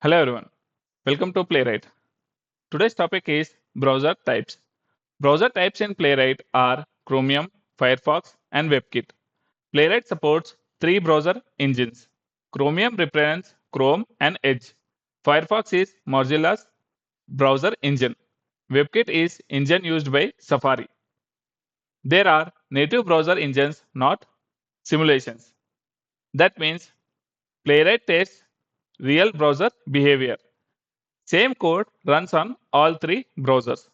Hello everyone, welcome to Playwright. Today's topic is browser types. Browser types in Playwright are Chromium, Firefox, and WebKit. Playwright supports three browser engines. Chromium represents Chrome and Edge. Firefox is Mozilla's browser engine. WebKit is engine used by Safari. There are native browser engines, not simulations. That means Playwright tests real browser behavior. Same code runs on all three browsers.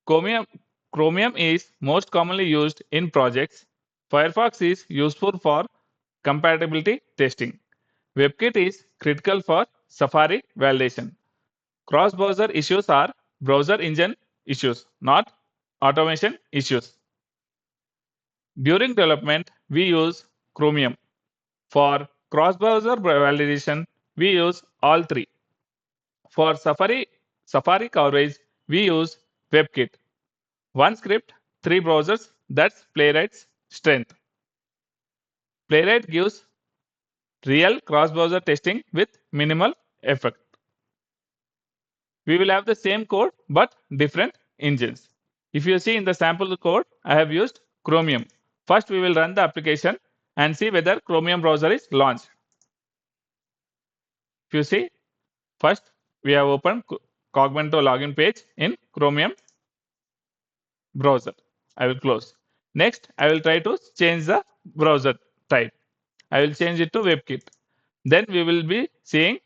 Chromium, Chromium is most commonly used in projects. Firefox is useful for compatibility testing. WebKit is critical for Safari validation. Cross-browser issues are browser engine issues, not automation issues. During development, we use Chromium. For cross-browser validation, we use all three. For Safari coverage, we use WebKit. One script, three browsers, that's Playwright's strength. Playwright gives real cross-browser testing with minimal effort. We will have the same code but different engines. If you see in the sample code, I have used Chromium. First, we will run the application and see whether Chromium browser is launched. If you see, first we have opened Cogmento login page in Chromium browser. I will close. Next, I will try to change the browser type. I will change it to WebKit. Then we will be seeing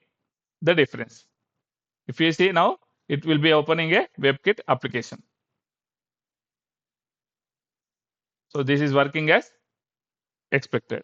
the difference. If you see now, it will be opening a WebKit application. So this is working as expected.